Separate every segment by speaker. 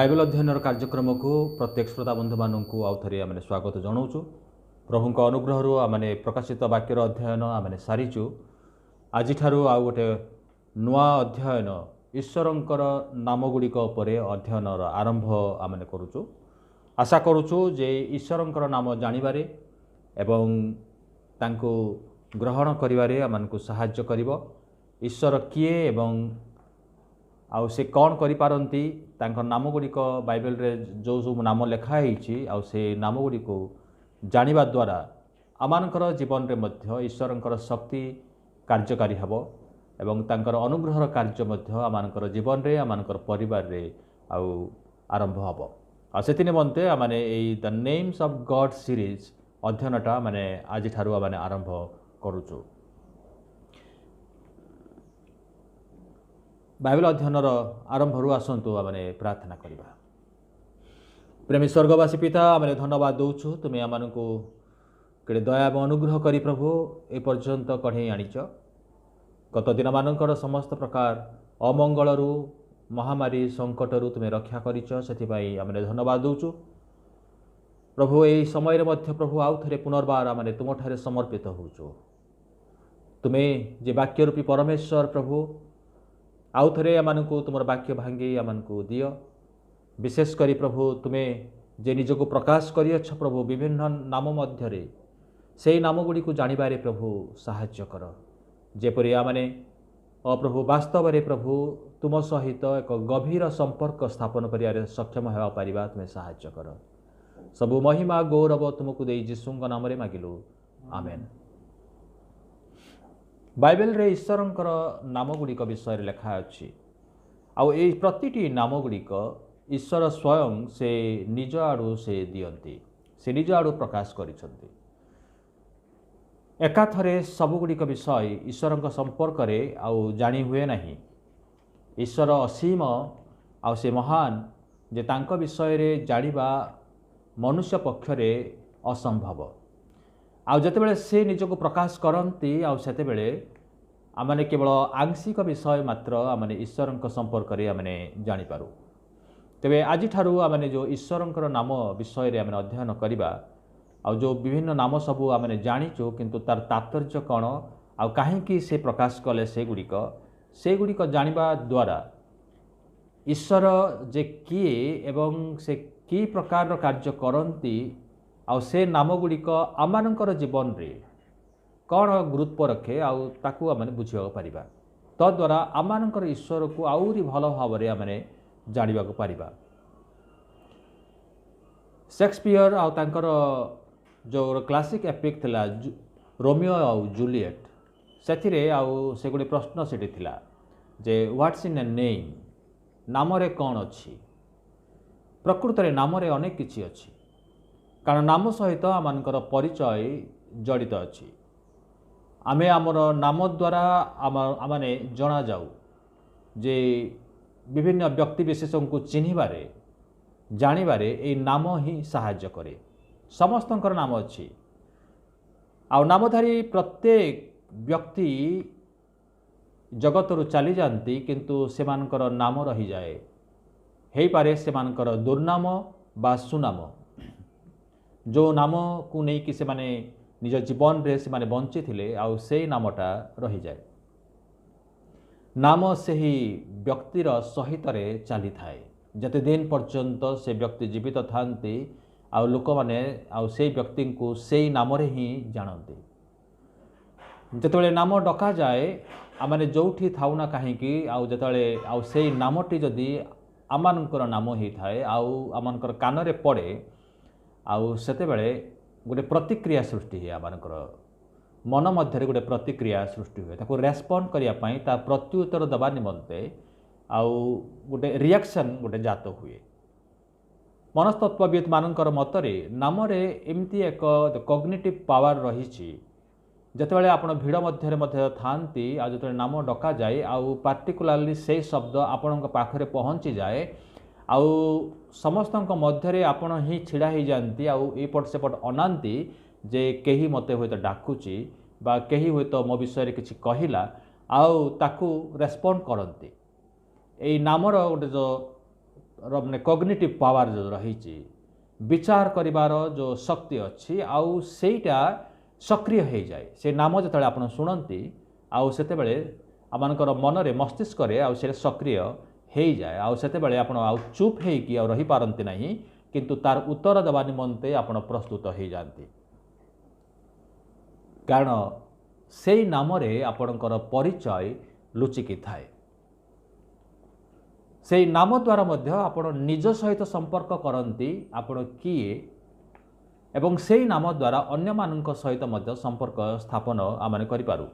Speaker 1: Bible अध्ययन कार्यक्रम को प्रत्येक श्रोता बंधु मानक आउ थे आम स्वागत जनाऊँ। प्रभु अनुग्रह आमने प्रकाशित वाक्यर अध्ययन आम सारीचु। आज आउ गोटे नुआ अध्ययन ईश्वरंकर नामगुड़िक अध्ययन आरंभ आम करुचु। आशा करुचु जे ईश्वरंकर नाम जानिबारे एवं तांको ग्रहण करिबारे आमनकु सहाय्य करिवो। ईश्वर किए एवं आउ से कौन करि पारंती तांको नाम गुड़िक बाइबल रे जो सब नाम लिखाई आउ से नाम गुड़िक जानिबा द्वारा आमानकर जीवन रे मध्य ईश्वरंकर शक्ति कार्यकारी हबो एवं तांकर अनुग्रहर कार्य मध्य आमानकर जीवन रे आमानकर परिवार रे आउ आरंभ हबो। आ सेति निमंते आमाने एई the names of God series अध्ययनटा माने आज ठारू आमाने आरंभ करूचु। बाइबल अध्ययनर आरंभ आसतु आम प्रार्थना करवा। प्रेमी स्वर्गवासी पिता आम धन्यवाद दौचु तुम्हें आम के दया और अनुग्रह करी प्रभु ए पर्यंत कढ़े आनीच। गत दिन मानकर समस्त प्रकार अमंगल महामारी संकटरू तुम्हें रक्षा करिच से आम धन्यवाद दौचु प्रभु। यही समय मध्य प्रभु आउ थे पुनर्बार आम तुम ठारे समर्पित होचु। तुम्हें जे वाक्य रूपी परमेश्वर प्रभु आउ थे आमको तुम वाक्य भांगी आमको दियो। विशेषकर प्रभु तुम्हें जे निजक प्रकाश करियछ प्रभु विभिन्न नाम मध्य से नाम गुड़ी जानिबारे प्रभु साहाय्य कर। जेपरि आमने प्रभु वास्तव में प्रभु तुम सहित एक गभीर संपर्क स्थापन करियारे सक्षम होगा पारिबा तुम्हें साहाय्य कर। सबु महिमा गौरव तुमको दे यीशुंक नाम रे मागिलु आमेन। बाइबल रे ईश्वरंकर नाम गुड़िक विषय लेखा अच्छी। आउ ए प्रतिटी नाम गुड़िक ईश्वर स्वयं से निज आड़ू से दियंती, से निज आड़ू प्रकाश करिसंती। एकाथरे सबुगुड़िक विषय ईश्वरंक संपर्क रे आउ जानी हुए नहीं। ईश्वर असीम आउ से महान जे तांक विषय रे जानिबा मनुष्य पक्षरे असंभव। आउ जतेबेले से निजक प्रकाश करती आउ सेतेबेले आमने केवल आंशिक विषय मात्र आमने ईश्वरंक संपर्क रे आमने जानि पारू। तेबे आज ठारू आमने जो ईश्वरंकर नाम विषय रे आमने अध्ययन करिबा आउ जो विभिन्न नाम सबू आमने जानिचु किंतु तार तात्पर्य कौन आउ काहेकि से प्रकाश कले से गुड़िक जानिबा द्वारा ईश्वर जे किए एवं से कि प्रकार कार्य करती आउ से नाम गुड़िक आमानकर जीवन रे कौन गुरुत्व रखे आउ ताकू आमने बुझिया पारिबा। तद्वारा आमानकर ईश्वर को आउरी भल भाव में आमने जानिबा को पारिबा। शेक्सपियर आउ तांकर जो क्लासिक एपिक थिला रोमियो आउ जूलियट सेथिरे आउ से गोटे प्रश्न सेठी थिला जे व्हाट्स इन ए नेम, नाम रे कौन अछि। प्रकृत रे नाम रे अनेक किछि अछि कारण नाम सहित आमनकर परिचय जड़ित अच्छी। आमे आमर नाम द्वारा आमने जना जाऊ जे विभिन्न व्यक्ति विशेषों को चिन्हिबारे जानिबारे ए नाम ही साहाय्य करे। समस्तंकर नाम अच्छी आउ नामधारी प्रत्येक व्यक्ति जगतरु चली जाती किंतु सेमानकर नाम रही जाए। हेई पारे सेमानकर दुर्नाम बा सुनाम जो नाम को नहीं कि से माने निज जीवन रे से माने बंची थिले आउ से नामटा रही जाए। नाम से ही व्यक्तिर सहित रे चली थाए जते दिन पर्यंत से व्यक्ति जीवित थांती आउ लोक माने आउ से व्यक्ति को से नाम रे ही जानते। जतबेले नाम डका जाए आमाने जोठी थाउना काहेकि आउ जतबेले आउ से नामटी जदि आमानकर नाम ही थाए आउ आमानकर कान रे पड़े आउ सेतेबेले गोटे प्रतिक्रिया सृष्टि हुए। आमानकर मन मध्य गोटे प्रतिक्रिया सृष्टि हुए ताको रेस्पॉन्ड करिया पई ता प्रत्युत्तर दबा निमंते आउ गोटे रिएक्शन गोटे जात हुए। मनस्तत्वविद मानकर मतरे नाम रे एमती एक कॉग्निटिव पावर रही। जतबेले आपण भिड़ मध्य थांती आ जतबेले नाम डका जाए आउ पार्टिकुलारली से शब्द आपणक पाखरे पहुंची जाए आउ समस्त मध्य आपण ही छिड़ा ही जाती आउ एपट सेपट अनाती जे कहीं मते हुए तो डाकुची बा कहीं हुए तो मो विषय किसी कहला आउ ताकू रेस्पॉन्ड करती। यही नामर गोटे जो माने कॉग्निटिव पावर जो रही विचार करिवार जो शक्ति अच्छी आउ सेटा सक्रिय हो जाए से नाम जो आप शुणती आउ से आमर मन में मस्तिष्क से सक्रिय हो जाए आउ से आप चुप हो रही पारती ना किंतु तार उत्तर देवा निमंते आप प्रस्तुत हो जाती कारण से नाम आपणकर परिचय लुचिकी थाए से नाम द्वारा मध्य आपण निज सहित संपर्क करती आपण किए एवं से नाम द्वारा अन्य मानक सहित मध्य संपर्क स्थापन आम करूँ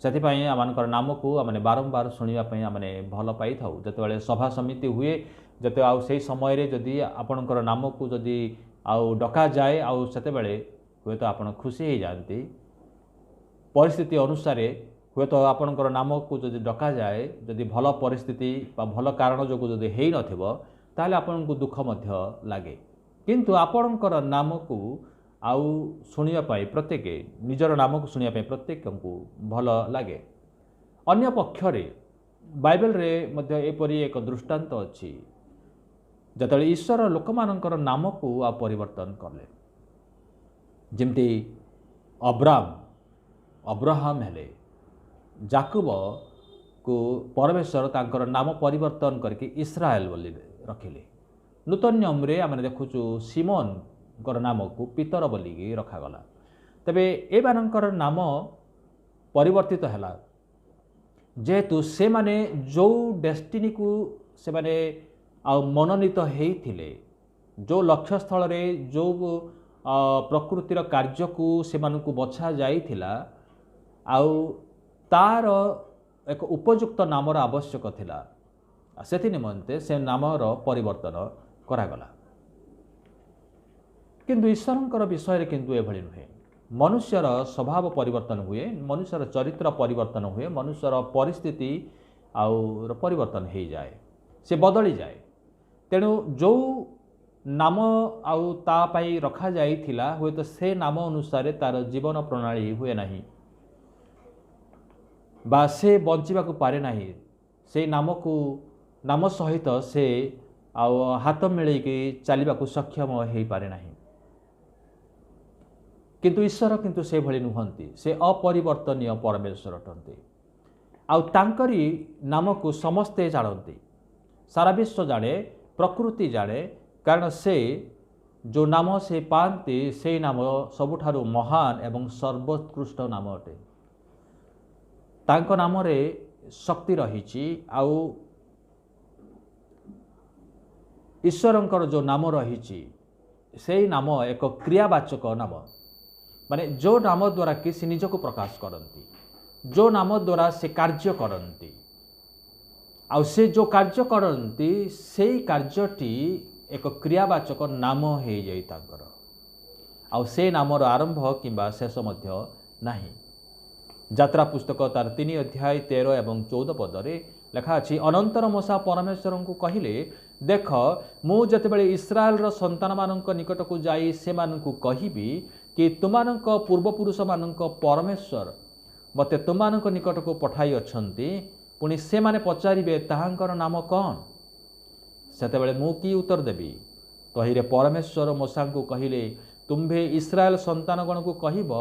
Speaker 1: से आमर नाम को आम बारंबार शुणापी आम भल पाई था जिते सभा समिति हुए जिते आउ से समय जदि आपणकर नाम को जदि आउ डका जाए आउ से हे तो आप खुशी हो जाती परिस्थिति अनुसार हे तो आपणकर नाम को जदि डका जाए जदि भल परिस्थिति भल कारण जो जदि हो नाल आपन को दुख मध्य लगे किंतु आपणकर नाम को आउ शुणापी प्रत्येक निजर नाम को शुणापी प्रत्येक को भल लगे अन्य पक्षरे बाइबल रे मध्य एपरी एक दृष्टांत अच्छी जतले ईश्वर लोक मानकर नाम को आ परिवर्तन कले जमती अब्राहम हेले जाकुब को परमेश्वर तांकर नाम परिवर्तन करके इस्राएल बोली रखिले नूतन नियम रे आम देखुचु सिमोन नाम को पितर बोलिकी रखागला तेबे ए मानकर नाम परिवर्तित है जेहेतु से माने जो डेस्टिनी को से माने मनोनीत होते जो लक्ष्य स्थल रे जो प्रकृतिर कार्य को से मानकु बछा जाइथिला आउ तार एक उपयुक्त नामर आवश्यक थिला से निमंते से नामर परिवर्तन करागला किंतु ईश्वरंकर विषय किंतु एभली नुहे मनुष्यर स्वभाव परिवर्तन हुए मनुष्यर चरित्र परिवर्तन हुए मनुष्यर परिस्थिति आउ परिवर्तन हो जाए से बदली जाए तेणु जो नाम आउ तापाई रखा जाइथिला हुए तो से नाम अनुसार तार जीवन प्रणाली हुए नहीं बा से बंचिबा को पारे नहीं से नाम को नाम सहित से आउ हाथ मिलैकी चलने को सक्षम हो पारे नहीं किंतु ईश्वर किंतु से भली नुहंती से अपरिवर्तनीय परमेश्वर अटंती आउ तांकरी नाम को समस्ते जानती सारा विश्व जाने प्रकृति जाने कारण से जो नाम से पाती से नाम सबुठारु महान एवं सर्वोत्कृष्ट नाम अटे तांको नाम रे शक्ति रही आउ ईश्वरंकर जो नाम रही से नाम एक क्रियावाचक नाम माने जो नाम द्वारा कि से निज को प्रकाश करती जो नाम द्वारा से कार्य करती आउ से जो कार्य करती से कार्यटी एक क्रियावाचक नाम हो जाई तांकर आउ से नामर आरंभ किंबा शेष मध्य नाही यात्रा पुस्तक तार 3 अध्याय 13 एवं 14 पदरे लिखा अछि अनंतर मूसा परमेश्वर को कहिले देख मु जतेबेले इस्राएल रो संतान मानक निकट को जाई से मानकु कहिबी कि तुमानक पूर्वपुरुष मानक परमेश्वर मते तुमानक निकट को पठाई अछंती पुणी से माने पचारिबे ताहांकर नाम कौन सेतेबेले मु की उत्तर देबी तहिरे परमेश्वर मूसा को कहिले तुम्भे इस्राएल संतानगण को कहिब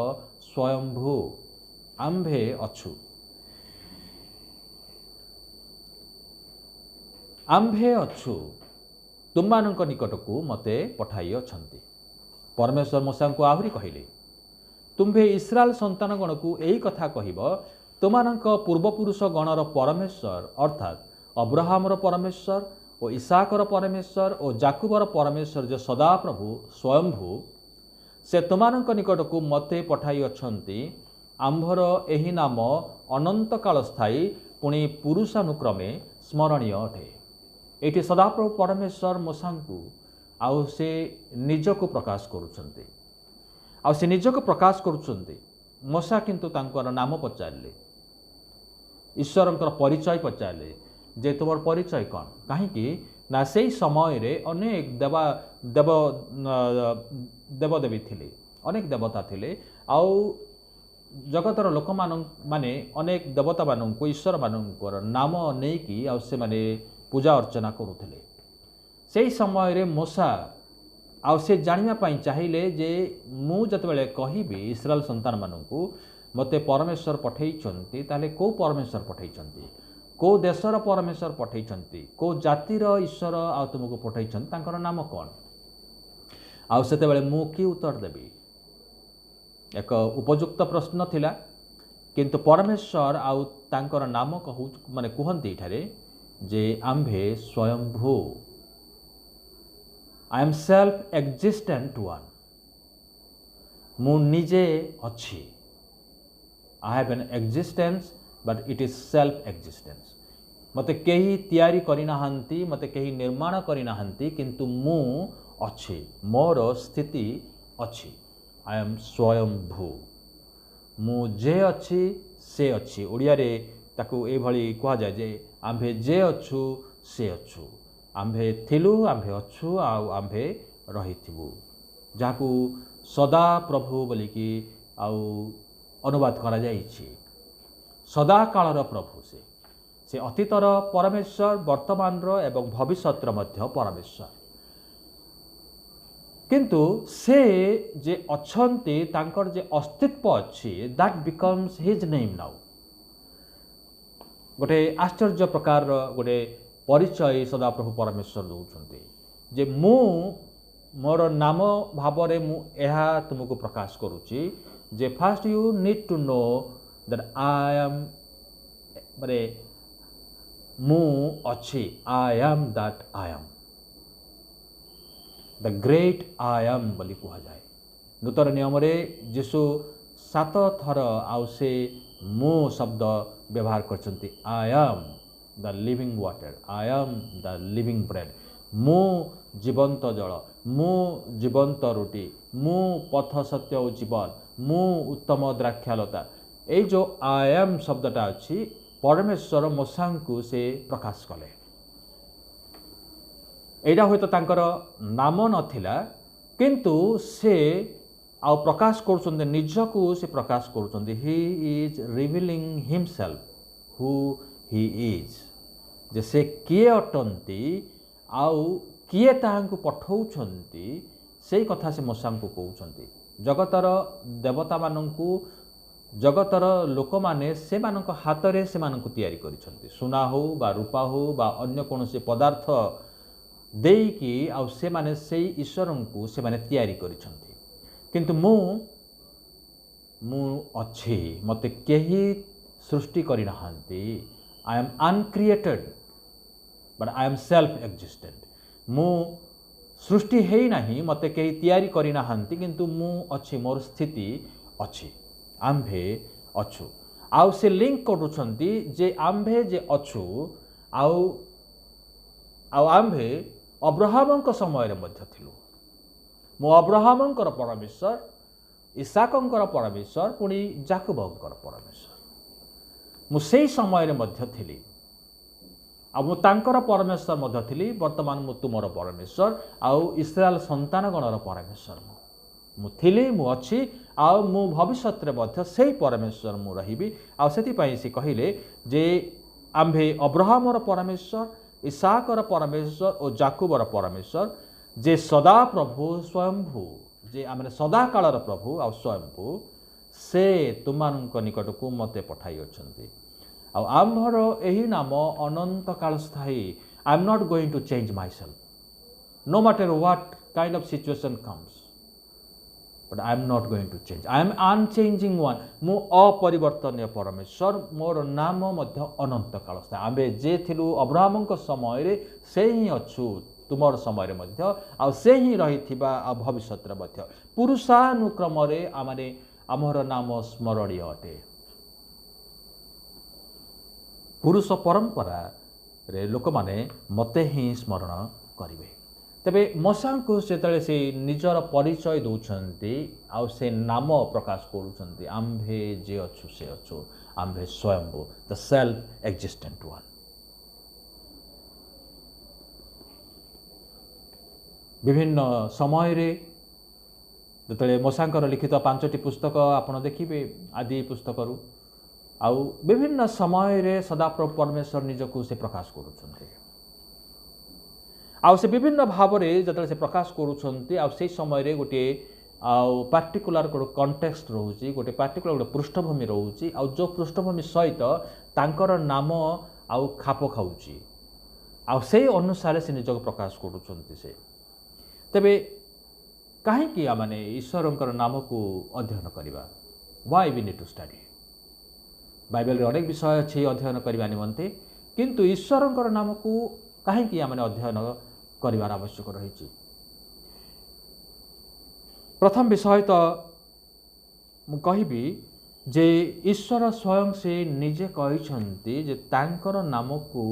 Speaker 1: स्वयंभू आम्भे अछु आम्भे अछु तुमानक निकट को मते पठाई अछंती परमेश्वर मूसा को आहरी कहिले तुम्भे इस्राएल संतानगण को यही कथा कहिब तुमानक पूर्वपुरुष गणर परमेश्वर अर्थात अब्राहमर परमेश्वर और इसाकर परमेश्वर और जाकुबर परमेश्वर जो सदाप्रभु स्वयंभू से तुमानक निकट को मते पठाई अछंती आम्भर एही नाम अनंत काल स्थायी पुणी पुरुषानुक्रमे स्मरणीय अटे एटी सदाप्रभु परमेश्वर मूसा को आउ से निज को प्रकाश करुछंती आउ से निज को प्रकाश करुछंती मूसा किंतु तांकर नाम पचारे ईश्वरंकर परिचय पचारे जे तुम परिचय कौन कहीं ना से समय रे अनेक देवदेवी थिले अनेक देवता थिले आउ जगतर लोक माने अनेक देवता मानक ईश्वर मानकर नाम नहीं कि से माने पूजा अर्चना करुଥିଲେ से समय रे मूसा आउ से जानिया पाई चाहिए जे मु जतबेले कहिबी इस्राएल संतान मानू मते परमेश्वर पठेइचंती ताले को परमेश्वर पठेइचंती को देशर परमेश्वर पठेइचंती को जातिर ईश्वर आ तुमको पठेइचंती तांकर नाम कौन आउ सेते बेले मु की उत्तर देबी एक उपयुक्त प्रश्न थिला किंतु परमेश्वर आउ तांकर नाम कहू माने कुहंती ठारे जे आम्भे स्वयंभू आई एम सेल्फ एक्जिस्टेंट वन मु निजे अच्छी I have an existence but it is self existence मते कहीं तैयारी करिना हंती मते कहीं निर्माण करिना हंती किंतु मु अच्छी मोर स्थिति अच्छी आई एम स्वयंभू मु जे अच्छी से अच्छी ओडिया रे ताकू ए भली कहा जाए जे आम्भे जे अच्छु से अच्छु आम्भे थिलु आम्भे अच्छु आम्भे रहिथिबु जाकू सदा प्रभु बोलिकी आउ अनुवाद करा जाइछि सदा कालर प्रभु से अतीतर परमेश्वर वर्तमान एवं भविष्यतर मध्य परमेश्वर किंतु से जे अच्छन्ति तांकर जे अस्तित्व अच्छी that becomes his name now गोटे आश्चर्य प्रकार गोटे परिचय सदाप्रभु परमेश्वर दौरान जे मु मोर नाम भाव मु एहा तुमको प्रकाश करुच्ची जे first you need to know that I am माने मु अच्छी I am that I am the great I am बोली कहा जाए नूतन नियम रे जीशु 7 थर आउ से मु शब्द व्यवहार करछंती I am the living water I am the living bread मु जीवंत जल मु जीवंत रोटी मु पथ सत्य और जीवन मु उत्तम द्राक्षालता ये जो आई एम शब्दटा अच्छी परमेश्वर मूसा को से प्रकाश कले एटा हुए तो तांकर नाम नथिला किंतु से आ प्रकाश करुछन्ते निजको से प्रकाश करुछन्ते he is revealing himself who he is जे से किए अटंती आउ किए ताहांकु पठौछन्ती सेई कथा से मूसा को कहउछन्ती जगतर देवता माननकु जगतर लोक माने से मानक हाथ रे से मानक तैयारी करिसन्ती सुना हो बा रूपा हो बा अन्य कोनोसी पदार्थ देकी आउ से माने सेई ईश्वर को से माने तैयारी करिसन्ती किंतु मु अच्छी मते केही सृष्टि करि नहांती I am uncreated but I am self existent मु सृष्टि हेई नाही मते केही तैयारी करि नहांती किंतु मु अच्छी मोर स्थिति अच्छी आम्भे अच्छु आउ से लिंक करुछन्ती जे आम्भे जे अच्छु आउ आम्भे अब्राहमक समय रे मध्य थिलु मो अब्राहमकर परमेश्वर इसाकंकर परमेश्वर पुणी जाकुबंकर परमेश्वर मु सेई समय रे मध्य थिली आ मु तांकर परमेश्वर मध्य थिली वर्तमान मु तुमर परमेश्वर आउ इस्राएल संतान गणर परमेश्वर मु थिली मु अच्छी आउ मु भविष्यत रे मध्य सेई परमेश्वर मु रहिबी आ सेति पई से कहिले जे आम्भे अब्राहमर परमेश्वर इसाकर परमेश्वर और जाकुबर परमेश्वर जे सदा प्रभु स्वयंभू जे आम सदा कालर प्रभु आ स्वयंभू से तुमक निकट को मते पठाई अच्छे आम्भर यही नाम अनंत काल स्थायी I am not going to change myself no matter what kind of situation comes but I am not going to change I am unchanging one मु अपरिवर्तनीय परमेश्वर मोर नाम मध्य अनंत काल स्थायी आम्बे जे थिलु अब्राहमक समय रे से ही अच्छु तुमर समय मध्य आ से ही रहिथिबा आ भविष्यत रे मध्य पुरुषानुक्रम रे आमाने आमर नाम स्मरणीय अटे पुरुष परंपरा रे लोक माने मते ही स्मरण करिवे तेबे मूसा को सेतले से निजर परिचय दौरान आउ से नाम प्रकाश करुछन्ति आम्भे जे अच्छु से अच्छु आम्भे स्वयंभू द सेल्फ एक्जिस्टेंट वन विभिन्न समय रे जतले मूसांकर लिखित 5टी पुस्तक आपण देखिबे आदि पुस्तक रु आउ विभिन्न समय रे सदाप्रभु परमेश्वर निजको से प्रकाश करुछन्ति आउ से विभिन्न भाव में जो से प्रकाश करुँच से समय गोटे आउ पार्टिकुलर गोटे कंटेक्स्ट रोचे गोटे पार्टिकुलर गोटे पृष्ठभूमि रोचे आउ जो पृष्ठभूमि सहित तांकर नाम आउ खाप खाऊँची आउ से अनुसार से निजक प्रकाश करुँच से तेबे कहीं आम ईश्वर नाम को अध्ययन करवा why we need to study Bible रे अनेक विषय अच्छे अध्ययन करने निमंते किंतु ईश्वर नाम को कहीं आम अध्ययन करार आवश्यक रही। प्रथम विषय तो मु कहिबी जे ईश्वर स्वयं से निजे कहते जे तांकर नाम को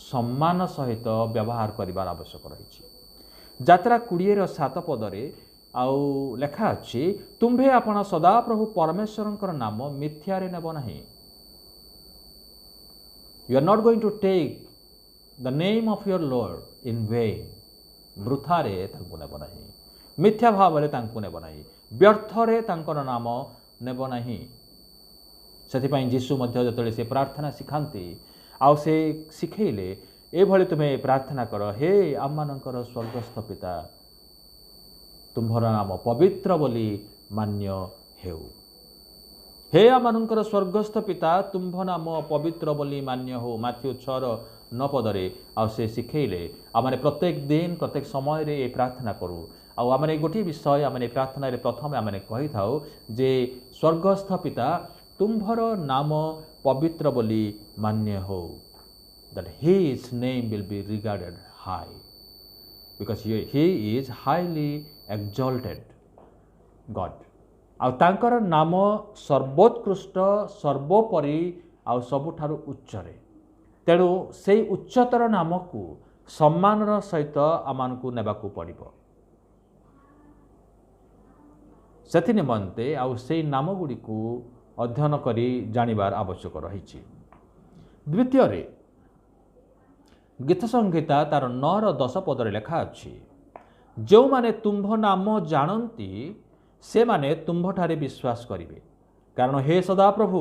Speaker 1: सम्मान सहित व्यवहार करिवार आवश्यक रही। यात्रा 20:7 पदरे आउ लेखा अच्छी तुम्भे आपण सदा प्रभु परमेश्वर नाम मिथ्यारे नेब नहीं। You are not going to take the name of your Lord in vain वृथारे तांको नेब नहीं मिथ्या भाव तांको नेब नहीं व्यर्थरे तांकर नाम नेब नहीं। से जीशु मध्य जो से प्रार्थना शिखाती आउ से शिखेले एभली तुम्हें प्रार्थना कर हे आममानंकर स्वर्गस्थ पिता तुम्भर नाम पवित्र बोली मान्य हेउ। हे आममानंकर स्वर्गस्थ पिता तुम्भ नाम पवित्र बोली मान्य हो। माथ्यू 6:9 पदरे आउ से शिखेले आमने प्रत्येक दिन प्रत्येक समय रे प्रार्थना करूँ आउ आमने गोटे विषय आमने प्रार्थना रे प्रथम आमने कही थाउ जे स्वर्गस्थ पिता तुम्भर नाम पवित्र बोली मान्य हो that his name will be regarded high because he is highly exalted God आउ तांकर नाम सर्वोत्कृष्ट सर्वोपरि आउ सबुठारु उच्चरे तेणु से उच्चतर नाम को सम्मानर सहित आमान को नेबाकू पड़िबो। सेथि निमंते आउ से नाम गुडी को अध्ययन करी जानिबार आवश्यक रही। द्वितीय रे गीत संहिता तार 9:10 पदरे लेखा अच्छी जो माने तुम्भ नाम जानती से माने तुम्भ ठारे विश्वास करिवे कारण हे सदा प्रभु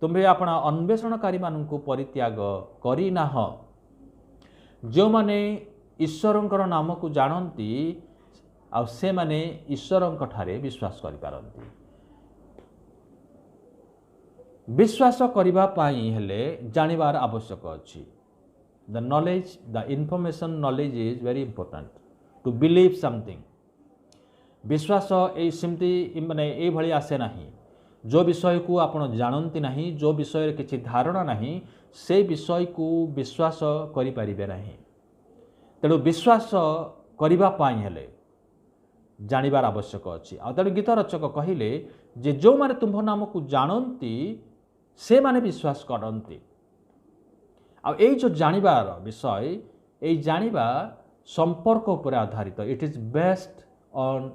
Speaker 1: तुम्भे अपना अन्वेषणकारी मानू परित्याग करिनाह। जो माने ईश्वरंकर नाम को जानती आ से माने ईश्वरंक ठारे विश्वास करि पारंती। विश्वास करिबा पाई हेले जानिबार आवश्यक अछि। The knowledge, the information knowledge is very important to believe something. विश्वास सेमती माने ए भली आसे नहीं जो विषय को आपण जानती नहीं जो विषय किसी धारणा नहीं से विषय को विश्वास करि परिबे नहीं। तेणु विश्वास करिबा पाई हेले जानिबार आवश्यक अछि। आ तेणु गीत रचक कहिले जे जो माने तुम्भ नाम को जानती से माने विश्वास करती। आ ये जो जानिबार विषय ये जानिबा संपर्क उपर आधारित it is based on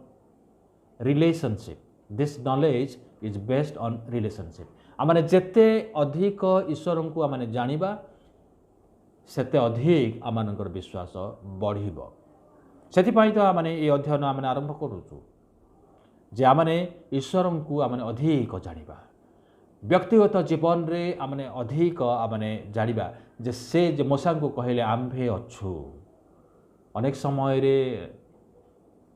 Speaker 1: relationship. This knowledge is based on relationship. आमने जेते अधिक ईश्वर को आमने जानिबा सेते अधिक आमानकर विश्वास बढ़िबो। सेथिपाई तो आमने ये अध्ययन आमने आरंभ करूछु जे आमने ईश्वर को आमने अधिक जानिबा व्यक्तिगत जीवन रे आमने अधिक आमने जानिबा जे से जे मोसा को कहले आम्भे अच्छु। अनेक समय रे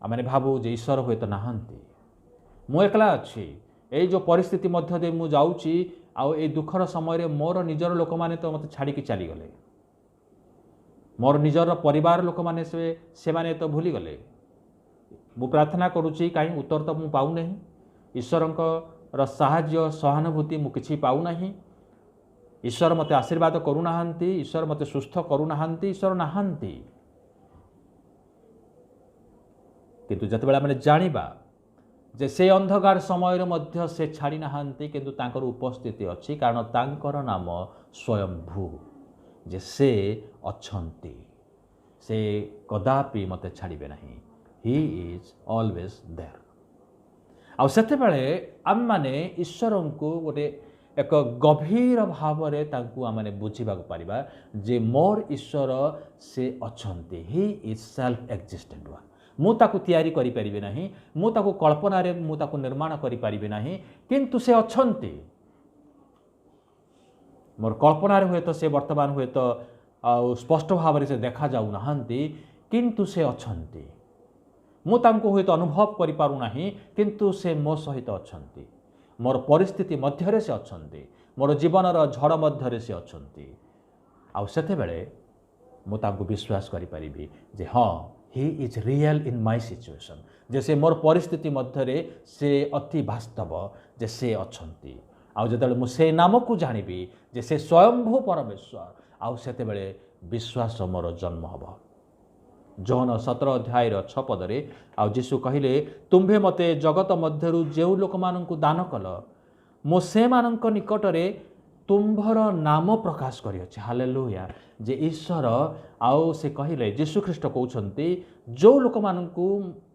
Speaker 1: आमने भाबू जे ईश्वर हुए तो नाहंती मु एकला अच्छी ए जो परिस्थिति मध्य दे मु जाउची आउ ए दुखर समय रे मोर निजर लोक माने तो मते छाड़ी के चली गले मोर निजर परिवार लोक माने से माने तो भूली गले। मु प्रार्थना करूची काई उत्तर तो मु पाउ नहीं ईश्वरंक र साहाय्य सहानुभूति मु किछि पाउ नहीं। ईश्वर मते आशीर्वाद करूना ईश्वर मते सुस्थ करूना ईश्वर नाहांती किंतु जतबेला माने जानिबा जे से अंधकार समय मध्य से छाड़ी नाहांती किंतु तांकर उपस्थिति अछि कारण तांकर नाम स्वयंभू जे से अछंती से कदापि मते छाड़िबे नहीं। He is always there. आ सेते बेले आम माने ईश्वर को गोटे एक गभीर भाव रे तांकु आमने बुझीबा पारिबा जे मोर ईश्वर से अछंती। He is self existent one. मु ताकु तैयारी करि परिबे नहीं मु ताकु कल्पना रे मु ताकु निर्माण करि परिबे नहीं किंतु से अछंती। मोर कल्पना रे हुए तो से वर्तमान हुए तो स्पष्ट भाव से देखा जाऊ नाहंती किंतु से अछंती मु तांको हुए तो अनुभव करि पारु नाही किंतु से मो सहित अछंती मोर परिस्थिति मध्यरे से अछंती मोर जीवनर झड़ मध्यरे से अछंती आउ सेते बेले मु तांको विश्वास करि परिबी जे हाँ he is real in my situation जे से मोर परिस्थिति मध्यरे से अति वास्तव जे से अछंती आउ जेतेबेले मु से नाम को जानिबी जे से स्वयंभू परमेश्वर आउ सेते बेले विश्वास मोर जन्म हबो। जौन 17 अध्याय 6 पदरे आउ जीशु कहिले तुम्भे मते जगत मध्यरु जेउ लोक माननकु दान कल मो से माननक निकटरे तुम्भर नाम प्रकाश करिअछि। हालेलुया जे ईश्वर आउ से कहिले जीशु ख्रीष्ट कहउछन्ति जो लोक माननकु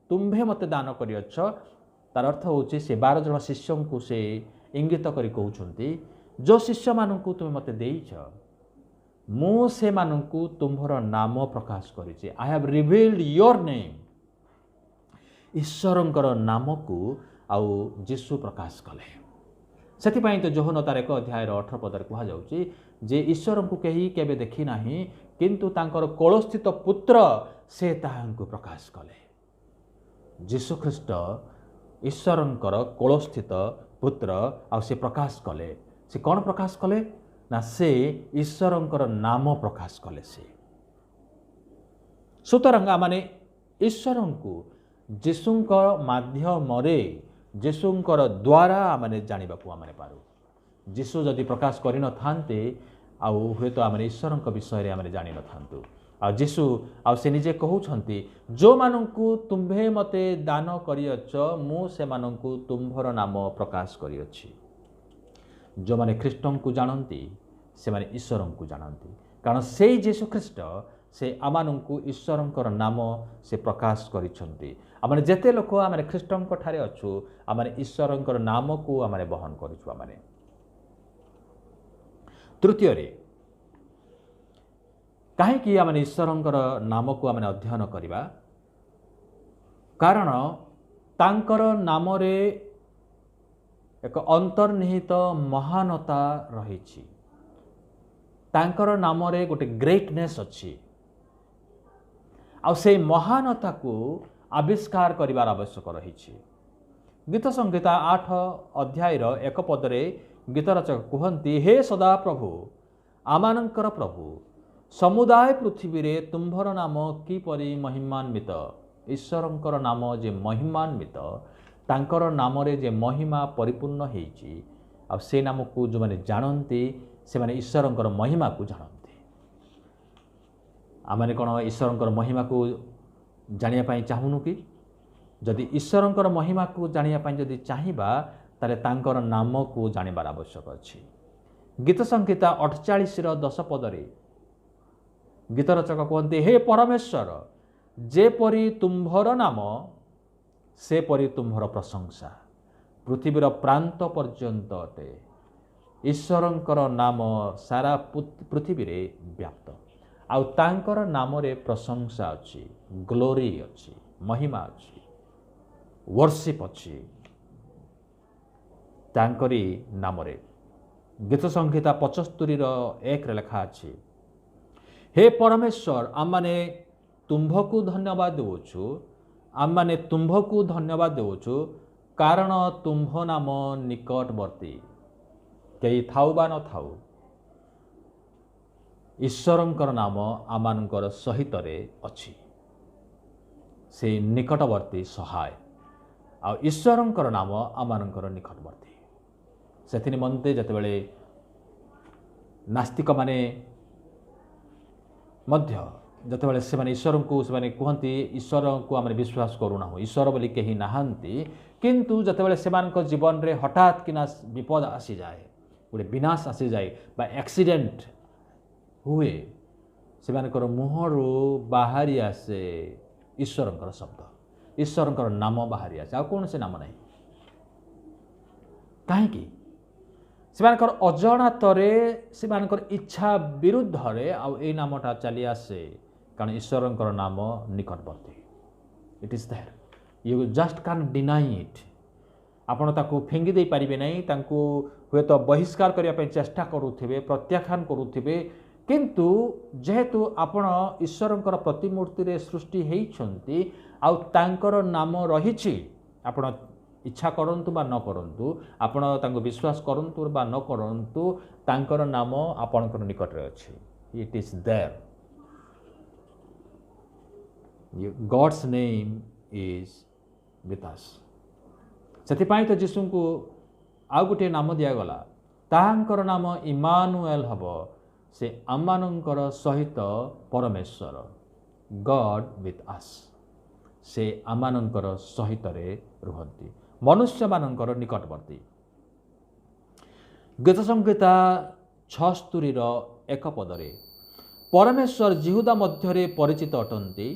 Speaker 1: तुम्भे मते दान करिअछ तार अर्थ होछि से 12 जन शिष्यंकु से इंगित करी कहउछन्ति जो शिष्य माननकु तुमे मते देइछ मु से माननकु तुम्भर नाम प्रकाश करिछि। I have revealed your name ईश्वरंकर नाम को आउ जीशु प्रकाश कले सेथिपाई तो जोहन तार 1 अध्याय 18 पदर कहा जाउछि जे ईश्वर को कहीं केबे देखि नाही किंतु तांकर कोलस्थित पुत्र से ताहांकु प्रकाश कले। जीशु ख्रीष्ट ईश्वरंकर कोलस्थित पुत्र आ से प्रकाश कले से कौन प्रकाश कले ना से ईश्वरंकर नाम प्रकाश कले से सुतरंगा माने ईश्वरंकु जीशुंक माध्यमरे जीशुंकर द्वारा आमने जानिबाकू आमने पारू जीशु जदि प्रकाश करि न थान्ते आउ हुए तो आमने ईश्वरंक विषय रे आमने जानि न थान्तु आ जीशु आ से निजे कहउछन्ति जो माननकु तुम्भे मते दान करिअछ मु से माननकु तुम्भर नाम प्रकाश करिअछि। जो माने ख्रीष्टंकु जानन्ति से माने ईश्वरंकु जानन्ति कारण से जीशु ख्रीष्ट से आमानंकु ईश्वरंकर नाम से प्रकाश करिछन्ति। आमने जेते लोक आमने ख्रीष्टंक ठारे अछु आमने ईश्वरंकर नाम को आमने बहन करिछु। आमने तृतीय रे काहे कि आमने ईश्वरंकर नाम को आमने अध्ययन करिबा कारण तांकर नाम रे एक अंतर्निहित महानता रहिछि तांकर नाम रे गोटे ग्रेटनेस अछि आ से महानता को आविष्कार करिवार आवश्यक रहिछि। गीत संहिता 8 अध्याय 1 पदरे गीतरचक कहन्ति हे सदा प्रभु आमानंकर प्रभु समुदाय पृथ्वी रे तुम्भर नाम किपरि महिमान्वित ईश्वरंकर नाम जे महिमान्वित तांकर नाम रे जे महिमा परिपूर्ण हेछि आ से नाम को जो माने जानन्ति से माने ईश्वरंकर महिमा को जानन्ति। आमने कौन ईश्वरंकर महिमा को जानिया पाई चाहुनु कि जदि ईश्वरंकर महिमा को जानिया पाई जदि चाहिबा ताले तांकर नाम को जानिबार आवश्यक अछि। गीत संहिता 48 10 पदरे गीतरचक कहते हे परमेश्वर जेपरि तुम्भर नाम से परि तुम्भर प्रशंसा पृथ्वीर प्रांत पर्यंत अटे ईश्वरंकर नाम सारा पृथ्वी रे व्याप्त आउ तांकर नाम रे प्रशंसा अछि ग्लोरी अछि महिमा अछि वर्शिप अछि तांकरी नाम रे। गीत संहिता 75 1 रे लिखा अछि हे परमेश्वर आमाने तुम्भकु धन्यवाद देउछु आमाने तुम्भकु धन्यवाद देउछु कारण तुम्भ नाम निकटवर्ती केही थाउ बा न थाउ ईश्वरंकर नाम आमानकर सहित रे अछि से निकटवर्ती सहाय आ ईश्वरंकर नाम आमानकर निकटवर्ती सेथि निमंते जतेबेले नास्तिक माने मध्य जतेबेले से माने ईश्वर को से माने कहंती ईश्वर को आमे विश्वास करूना हो ईश्वर बोली केही नाहंती किंतु जतेबेले सेमानक जीवन रे हठात किना विपद आसी जाए गोटे विनाश आसी जाए बा एक्सीडेंट हुए सेमानकर मुहरु बाहरी आसे ईश्वरंकर शब्द ईश्वरंकर नाम बाहरी आसे आ कौन से नाम नहीं कहीं सेमानकर अजणातरे सेमानकर इच्छा विरुद्ध रे आ ए नामटा चली आसे कारण ईश्वरंकर नाम निकटवर्ती it is there you just can deny it आपण ताकू फेंगी दे पारिबे नहीं तांकू हुए तो बहिष्कार करिया पे चेष्टा करूथिबे प्रत्याख्यान करूथिबे किंतु जेहेतु आपण ईश्वरंकर प्रतिमूर्ति रे सृष्टि हेइछंती आउ तांकर नाम रहिछि आपण इच्छा करंतु बा न करंतु आपण तांको विश्वास करंतु बा न करंतु तांकर नाम आपणकर निकट रे अछि it is there God's name is with us सेति पाई तो यीशु को आउ गोटे नाम दिया गला तांकर नाम इमानुएल हबो से आमानंकर सहित परमेश्वर गॉड विथ अस से आमानंकर सहित रे रुहंती मनुष्य मानंकर निकटवर्ती गीत संहिता 76 एक पदरे परमेश्वर जिहुदा मध्यरे परिचित अटंती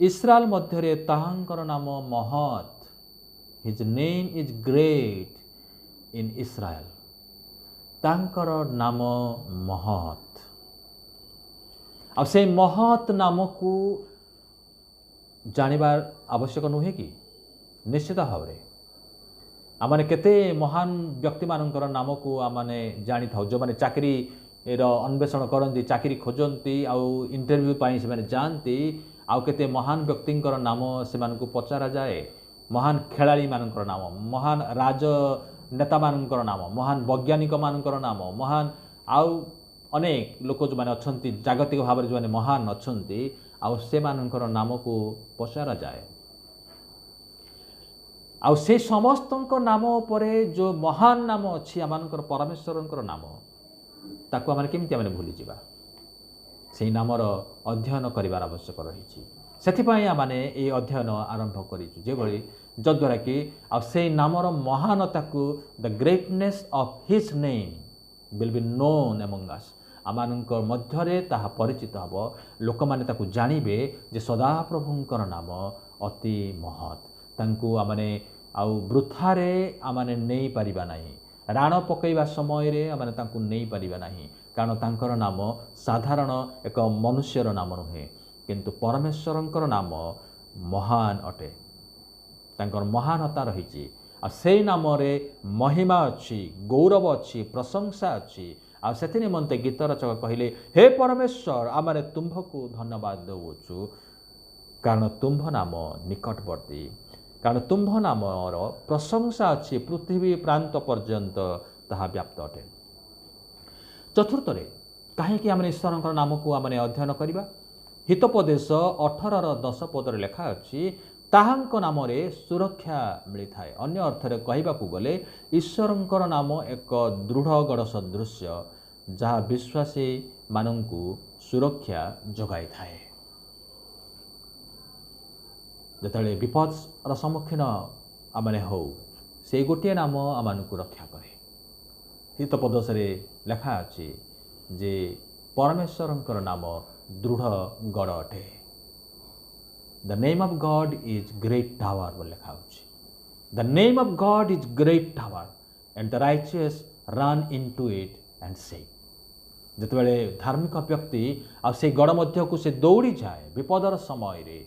Speaker 1: इस्राएल मध्यरे ताहांकर नाम महत his name is great in Israel तांकर नाम महत आ से महत नाम को जानिबार आवश्यक नुहे कि निश्चित भाव आमने केते महान व्यक्ति मानकर नाम को आमने जानी था जो माने चाकरी अन्वेषण करती चाकरी खोजती आउ इंटरव्यू पाई से माने जानती आउ केते महान व्यक्तिंकर नाम से मानकु पचारा जाए महान खेलाड़ी मानकर नाम महान राजनेता मानकर नाम महान वैज्ञानिक मानकर नाम महान आउ अनेक लोक जो माने अछंती जागतिक भाव जो माने महान अछंती आउ से मानकर नाम को पचारा जाए आउ से समस्त नाम उपरे जो महान नाम अच्छी आमर परमेश्वर नाम ताकू आम केमती आम भूली जावा से नामर अध्ययन करार आवश्यक रही से आमने ये अध्ययन आरंभ करी जद्वारा कि से नामर महानता को the greatness of his name will be known among us आमानक मध्यरे ताहा परिचित हब लोक माने ताकू जानिबे जे सदाप्रभुंकर नाम अति महत तांकू आमने आउ वृथारे आमने नहीं पारिबा नाही राण पकईवा समय रे आमने तांकू नहीं पारिबा नाही कारण तांकर नाम साधारण एक मनुष्यर नाम नुहे किंतु परमेश्वरंकर नाम महान अटे तांकर महानता रही से नाम रे महिमा अच्छी गौरव अच्छी प्रशंसा अच्छी आ से निमंते गीत रचक कहले हे परमेश्वर आमने तुम्भको धन्यवाद देउछु कारण तुम्भ नाम निकटवर्ती कारण तुम्भ नामर प्रशंसा अच्छी पृथ्वी प्रांत पर्यंत ताहा व्याप्त अटे चतुर्थ कहीं आम ईश्वर नाम को आम अध्ययन करवा हितोपदेश 18:10 पदर लेखा अच्छी ताहांक नाम रे सुरक्षा मिलता है अन्य अर्थरे कहबाकू गले ईश्वरंकर नाम एक दृढ़ गढ़ सदृश जहाँ विश्वासी मानंकु सुरक्षा जगाई थाए जिते विपद सम्मुखीन आमने हो से गोटे नाम आमको रक्षा करे हितोपदेश लेखा अच्छी जे परमेश्वरंकर नाम दृढ़ गढ़ अटे the name of God is great tower बोल लिखा the name of God is great tower and the righteous run into it and save जितेबाला धार्मिक व्यक्ति से गढ़ मध्य को से दौड़ी जाए विपदर समय रे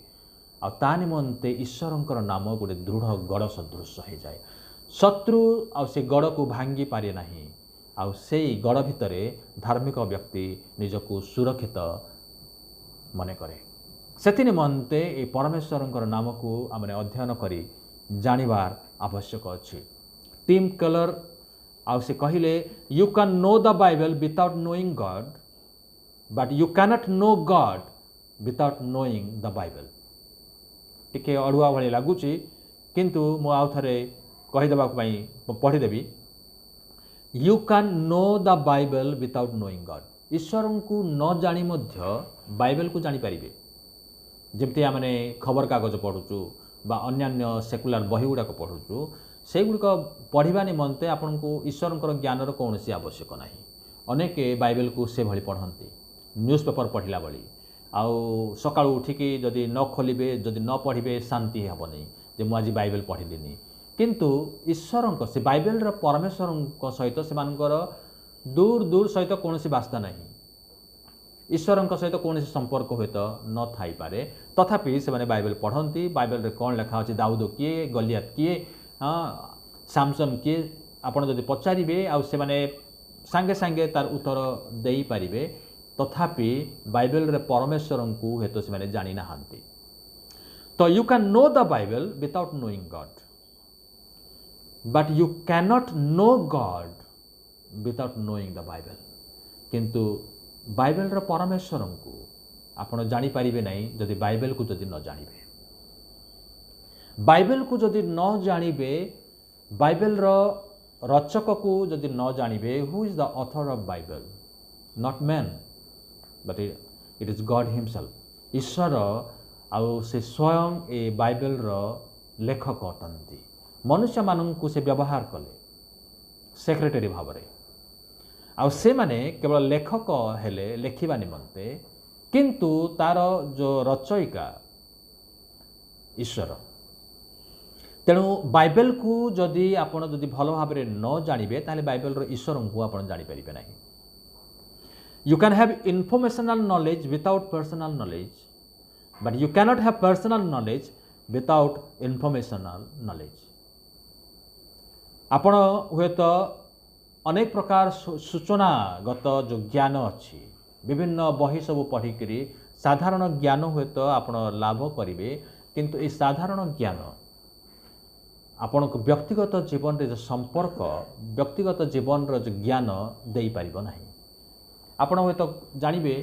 Speaker 1: आ निमंते ईश्वरंकर नाम गोटे दृढ़ गढ़ सदृश हो जाए शत्रु से गढ़ को भांगी पारे नहीं आउ से गढ़ भितर धार्मिक व्यक्ति निजको सुरक्षित मन करे से निमंते ये परमेश्वरंकर नाम को आम अध्ययन करी जानिबार आवश्यक अच्छी टीम केलर आउ से कहले you can know the Bible without knowing God but you cannot know God without knowing the Bible टिके अड़ुआ भाई लगुच किंतु मु आउ थे कहीदेवा पढ़ीदेवी you can know the Bible without knowing God ईश्वर को न जानी मध्य बाइबल को जानी पारिबे जमती आमने खबर कागज पढ़ुचु बा अन्यान्य सेकुलर बही गुड़ाक पढ़ुचु से गुड़िक पढ़ा निमंते आपन को ईश्वर ज्ञानर कौन आवश्यक ना अनेक बाइबल को से भली पढ़ती न्यूज़ पेपर पढ़ला भली आउ सका उठिकी जदि न खोलिबे जदि न पढ़े शांति हेबनी जे मु आज बाइबल पढ़िलिनी किंतु ईश्वर से बाइबल परमेश्वर सहित से दूर दूर सहित कौन वास्ता नहीं ईश्वर सहित कौन संपर्क हुए तो न थाई पारे तथापि से बाइबल पढ़ती बाइबल रे कौन लिखा अच्छे दाऊद किए गलियात किए सामसन किए आपड़ जदि पचारे आउ से सांगे सांगे तार उत्तर दे पारे तथापि बाइबल रे परमेश्वर को हेतु से माने जानी ना हांती तो you can know the Bible without knowing God but you cannot know God without knowing the Bible किंतु बाइबल रे परमेश्वर को आपण जानी पारिबे नहीं जदि बाइबल को जदि न जानिबे बाइबल को जदि न जानिबे बाइबल रो रचक को जदि न जानिबे who is the author of Bible not man but it is God himself ईश्वर आउ से स्वयं ए बाइबल रो लेखक अटंती मनुष्य मानू से व्यवहार कले सेक्रेटरी भाव में आउ से माने केवल लेखक हेले लेखिबा निमंते किंतु तार जो रचयिका ईश्वर तेणु बाइबल को जदि आपण जदि भल भाव में न जानिबे ताले बाइबल रो ईश्वर को आपण जानि परिबे नाही you can have informational knowledge without personal knowledge but you cannot have personal knowledge without informational knowledge आपण हुए तो अनेक प्रकार सूचनागत जो ज्ञान अच्छी विभिन्न बही सब पढ़िकी साधारण ज्ञान हुए तो आपण लाभ करेंगे किंतु ये साधारण ज्ञान आपण व्यक्तिगत जीवन रे जो संपर्क व्यक्तिगत जीवन रो जो ज्ञान दे पारिबो नाही आपण हुए तो जानिबे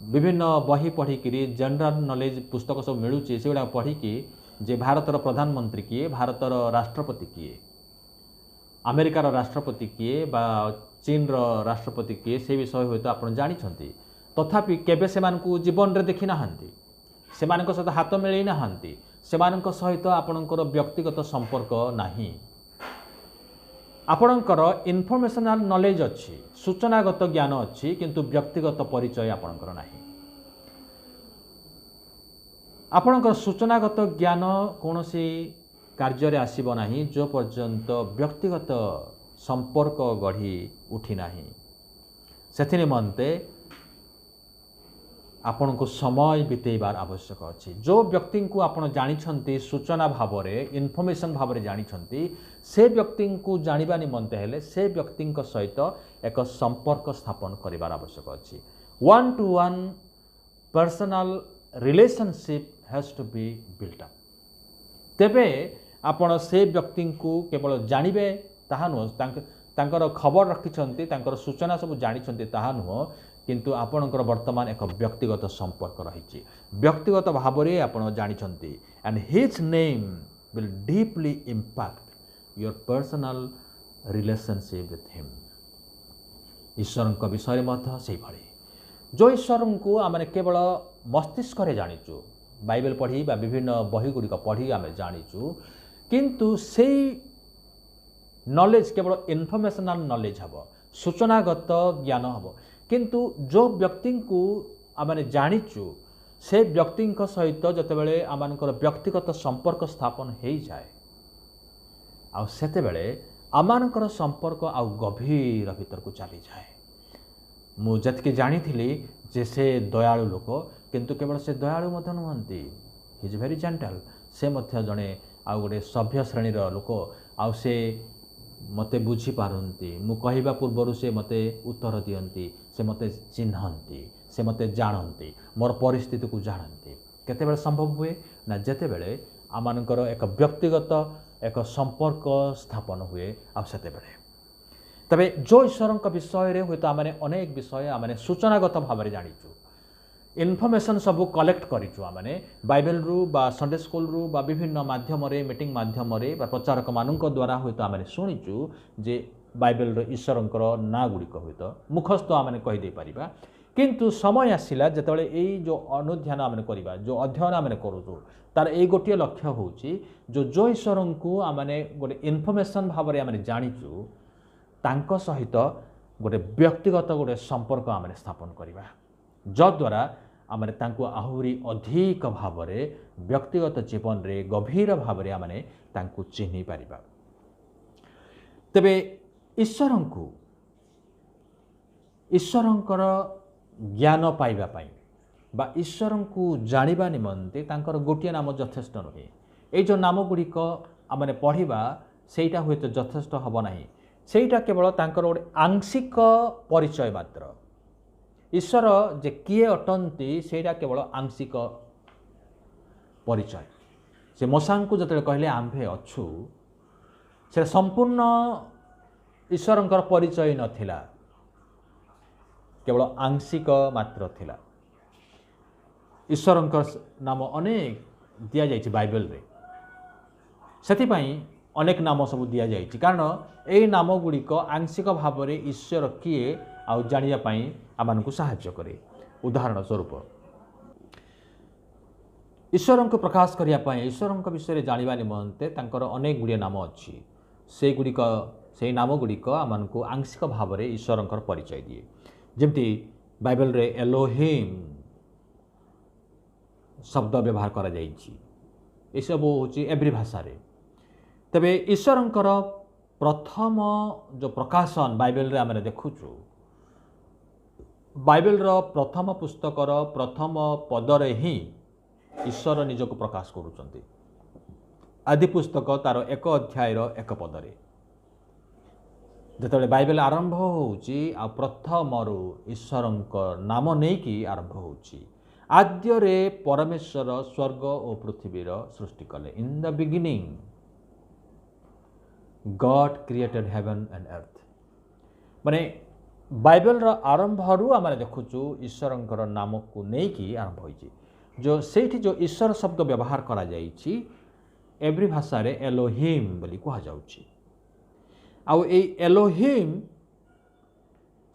Speaker 1: विभिन्न बही पढ़िकी जनरल नॉलेज पुस्तक सब मिलूची से गुड़ा पढ़िकी जे भारतर प्रधानमंत्री किए भारतर राष्ट्रपति किए अमेरिकार राष्ट्रपति किए बा चीन रो राष्ट्रपति किए से विषय हुए तो आप जानी तथापि केबे सेमानकु जीवन रे देखि नाहांती सेमानक सहित हाथ मिलई नाहांती सेमानक सहित आपणकर व्यक्तिगत संपर्क नाही आपणकर इन्फॉर्मेशनल नॉलेज अच्छी सूचनागत ज्ञान अच्छी किंतु व्यक्तिगत परिचय आपणकर नाही आपणकर सूचनागत ज्ञान कौनसी कार्य आसीबो नाही जो पर्यंत व्यक्तिगत संपर्क गढ़ी उठी नाही सेथि निमंते आपण को समय बितेबार आवश्यक अच्छी जो व्यक्ति को आपण जानी सूचना भाव में इनफॉरमेशन भाव में जानी से व्यक्ति को जानिबा निमंते हेले से व्यक्ति सहित एक संपर्क स्थापन करिबार आवश्यक अच्छी one to one personal relationship has to be built up तेबे आपण से व्यक्ति को केवल जानबे ताहा नुह तांकर खबर रखिछंती तांकर सूचना सब जानिछंती ताहा नुह किंतु आपणकर वर्तमान एक व्यक्तिगत संपर्क रही व्यक्तिगत भाव में आपण जानिछंती and his name will deeply impact your personal relationship with him ईश्वर विषय में से भली जो ईश्वर को आम केवल मस्तिष्क जाचु बाइबल पढ़ी बा विभिन्न बही गुड़िक पढ़ी आम जाचु किंतु से नॉलेज केवल इनफॉर्मेशनल नॉलेज हम सूचनागत ज्ञान हम किंतु जो व्यक्ति को आम जाचु से व्यक्ति सहित जितेबले आम व्यक्तिगत संपर्क स्थापन हो जाए आते आमर संपर्क आउ गभीर भीतर को चली जाए मुझे जानी जे से दयालु लोक किंतु केवल से दयालु नुहंती हि इज वेरी जेंटल से जड़े आउ गोटे सभ्य श्रेणीर लोक आउ से मते बुझी पारती मु कहवा पूर्वर से मते उत्तर दियंती से मते चिन्हती से मते जानती मोर परिस्थिति को जानती केतेबेले संभव हुए ना जेतेबेले आमानकर एक व्यक्तिगत एक संपर्क स्थापन हुए आ सेतेबेले तबे जो ईश्वर विषय हुए तो आमने अनेक विषय आमने सूचनागत भाव में जाचु इनफॉरमेशन सब कलेक्ट करिछु आमने बाइबल रु बा संडे स्कूल रु बा विभिन्न माध्यम रे मीटिंग माध्यम रे बा प्रचारक मानक द्वारा हुए तो आमने शुणिचु जे बाइबल रो ईश्वरंकर ना गुड़िक हुए तो मुखस्थ आमने कहि दे परिबा किंतु समय आसिला जेतेबेले एई जो अनुध्यान आमने करिबा जो अध्ययन आमने करूछु तार एई गोटिए लक्ष्य होउची जो ईश्वरन को आमने गोटे इनफॉरमेशन भाव में आमने जानिचु तांको सहित गोटे व्यक्तिगत गोटे संपर्क आमने स्थापन करिबा जद्वारा आम आहुरी अधिक भाव में व्यक्तिगत जीवन रे गभीर भाव में आम चिन्ह पारिबा तेबे ईश्वरंकर ज्ञान पाइबा पाई बा ईश्वर को जानिबा निमंते तांकर गोटिए नाम यथेष्ट नुहे ये जो नाम गुड़िक आम पढ़ा सेटा हुए तो यथेष्ट हम ना सेटा केवल तांकर गोटे आंशिक परिचय मात्र ईश्वर जे किए अटंती सेटा केवल आंशिक परिचय से मशा को जो कहले आंभे अच्छु से संपूर्ण ईश्वरंकर परिचय नथिला केवल आंशिक मात्र थिला। ईश्वरंकर नाम अनेक दिया जाइछि बाइबल रे सेथिपाई अनेक नाम सब दिया जाइछि कारण एई नाम गुड़िक आंशिक भाव में ईश्वर किए आउ जानिया पाई आमानकु सहाय्य करे। उदाहरण स्वरूप ईश्वर को प्रकाश करिया पाई ईश्वर विषय में जानिबा निमंते तांकर अनेक गुड़िया नाम अच्छी से गुड़िक से नाम गुड़िक आमानकु आंशिक भाव में ईश्वरंकर परिचय दिए। जेमती बाइबल रे एलोहिम शब्द व्यवहार करा जाइछि ए सब होछि एवरी भाषा रे। तबे ईश्वरंकर प्रथम जो प्रकाशन बाइबल रे आमे देखुछु बाइबल रो प्रथम पुस्तकर प्रथम पदरे ही ईश्वर निजको प्रकाश करूछंती। आदि पुस्तक तार 1 अध्याय 1 पदरे जेतबे बाइबल आरंभ होउछि आ प्रथम रु ईश्वरंकर नाम नै कि आरंभ होउछि। आद्यरे परमेश्वर स्वर्ग और पृथ्वीर सृष्टि कले। In the beginning God created heaven and earth माने बाइबल रो आरंभ रु आमे देखुछु ईश्वरंकर नाम को नै कि आरंभ होइछि। जो सेठी जो ईश्वर शब्द व्यवहार करा जाइछि एवरी भाषा रे एलोहिम बोली कहा जाउछि। आउ ए एलोहिम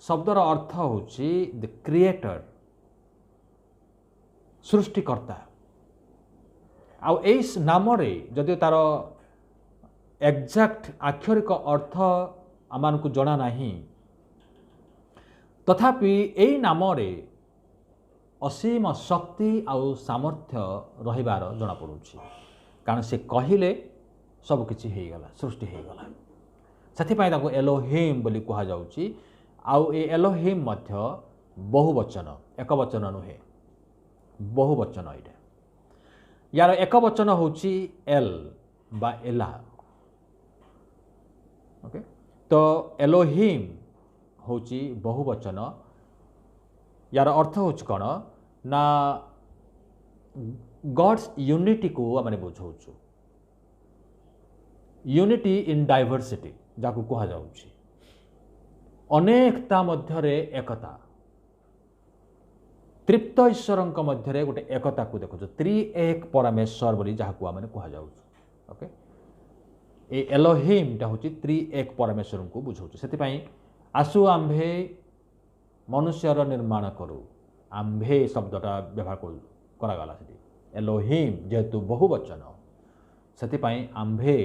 Speaker 1: शब्दर अर्थ होछि द क्रिएटर सृष्टिकर्ता। आउ ए नाम रे जदि तार एक्जाक्ट आक्षरिक अर्थ आमान को जणा नाही तथापि ए नाम रे असीम शक्ति आउ सामर्थ्य रहिबार जना पड़ुछि कारण से कहिले सब किछि हेइ गला सृष्टि हेइ गला सेथिपाई ताको एलोहिम बोली कहा जाउछि। आउ ए एलोहिम मध्य बहुवचन एक वचन नुहे बहुवचन एटा यार एक वचन होछि एल बा एला ओके तो एलोहिम होछि बहुवचन यार अर्थ होछि कोन ना गॉड्स यूनिटी को माने बुझाउछु यूनिटी इन डाइवर्सिटी जाको कहा जाउछि अनेकता मध्यरे एकता तृप्त ईश्वरंक मध्यरे गोटे एकता को देखो त्रि एक परमेश्वर बोली जाको आमे कहा जाउछु। ओके ए एलोहिम ता होछि त्रि एक परमेश्वर को बुझाउछु सेति आसु आम्भे मनुष्यर निर्माण करू आम्भे शब्दटा व्यवहार करागला सेठी एलोहिम जेहेतु बहुवचन सेति आम्भे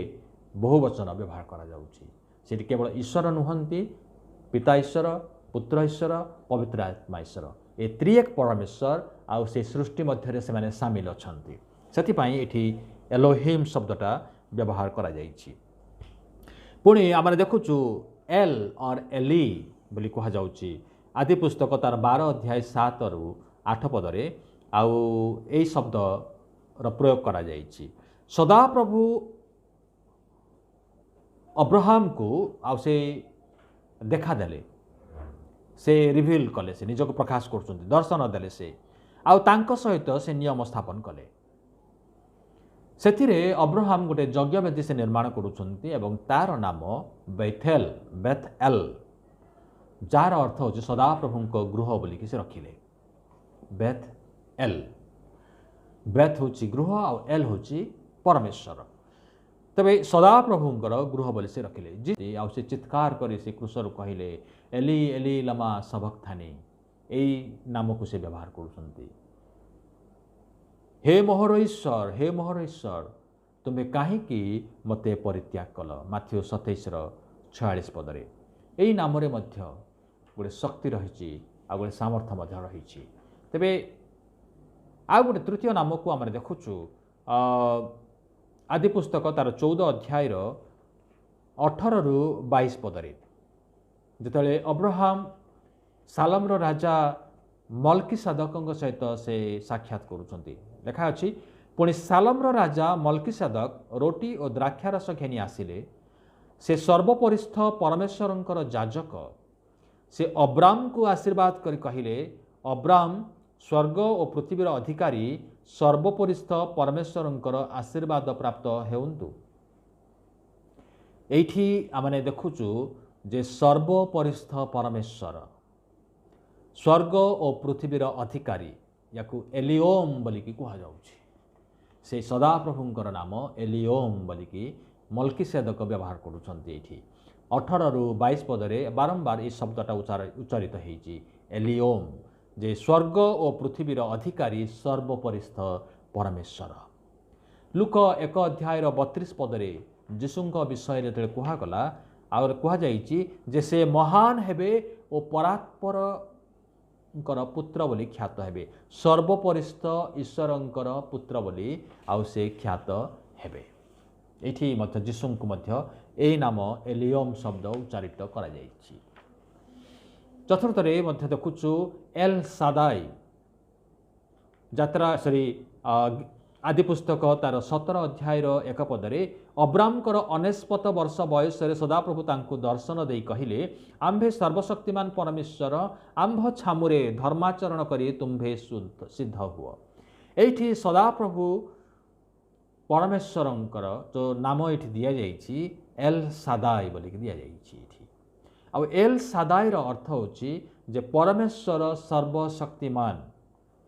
Speaker 1: बहुवचन व्यवहार करा जाउछि। सेठी केवल ईश्वर नुहंती पिता ईश्वर पुत्र ईश्वर पवित्र आत्मा ईश्वर ए त्रिएक परमेश्वर आउ से सृष्टि मध्य से माने शामिल अछंती सेति एठी एलोहिम शब्दटा व्यवहार करा जाइछि। पुणी आमे देखुछु एल और एली बोली कहा जाउछि। आदि पुस्तक तार 12 अध्याय 7 रु 8 पदरे आउ एई शब्द र प्रयोग करा जाइछि। सदा प्रभु अब्राहम को आउ से देखा देले से रिवील कले से निजको प्रकाश करछन्ति दर्शन देले से आउ तांको सहित से नियम स्थापन कले सेथिरे अब्राहम गोटे यज्ञ वेदी से निर्माण करुछन्ति एवं तार नाम बेथेल बेथएल जार अर्थ होछि सदा प्रभुको गृह बोली कि से रखिले बेथएल बेथ होछि गृह आउ एल होछि परमेश्वर तबे सदा प्रभुंकर गृह बोली से रखिले जी आउ से चित्कार करी से क्रूसर कहले एली एली लमा सबक्तानी एई नाम को से व्यवहार करुछन्ति हे मोहर ईश्वर तुम्हें काहीकि मते परित्याग कल माथ्यू 27:46 पदरे एई नाम रे मध्य गोटे शक्ति रही आ गोटे सामर्थ्य मध्य रही तेबे आ गोटे तृतीय नाम को आम देखुचु आदि पुस्तक तार 14 अध्याय 18 रु 22 पदरे जिते अब्राहम सालमर राजा मल्कीसादक सहित से साक्षात करुछन्ति लेखा अछि पुणी सालमर राजा मल्कीसादक रोटी और द्राक्षारस घेनी आसिले से सर्वपरिस्थ परमेश्वरंकर जाजक से अब्राम को आशीर्वाद करी कहिले अब्राहम स्वर्ग और पृथ्वीर अधिकारी सर्वोपरिस्थ परमेश्वरंकर आशीर्वाद प्राप्त हेउंतु। एठी आमने देखुचु जे सर्वोपरिस्थ परमेश्वर स्वर्ग और पृथ्वीर अधिकारी याकू एलिओम बोलिकी कहा जाउछि। से सदाप्रभुंकर नाम एलिओम बोलिकी मल्कीसेदक व्यवहार करुछन्ति। एठी 18 रु 22 पदरे बारंबार ये शब्दटा उच्चारित होइछि एलिओम, जे स्वर्ग और पृथ्वीर अधिकारी सर्वोपरिस्थ परमेश्वर। लुक 1 अध्यायर 32 पदरे यीशुंक विषय जेते कुहागला आउर कुहा जाइछि जे से महान हेबे ओ परात्पर पुत्र बोली ख्यात हेबे, सर्वोपरिस्थ ईश्वरंकर पुत्र बोली आउ से ख्यात हेबे। एठी मध्य यीशुंकु मध्य एई नाम एलिओम शब्द उच्चारित करा जाइछि। चतुर्थरे मध्य देखुचु एल सादाई यात्रा आदि पुस्तक तार 17 अध्यायर 1 पदरे अब्रामकर 49 वर्ष बयस सदाप्रभु तांकु दर्शन देई कहिले आम्भे सर्वशक्तिमान परमेश्वर आम्भ छामुरे धर्माचरण करी तुम्भे सिद्ध हुओ। एठी सदाप्रभु परमेश्वरंकर जो नाम एठी दिया जाइछि एल सादाई बोली दिया जाइछि। एठी आ एल सादाई रो अर्थ होछि जे परमेश्वर सर्वशक्तिमान,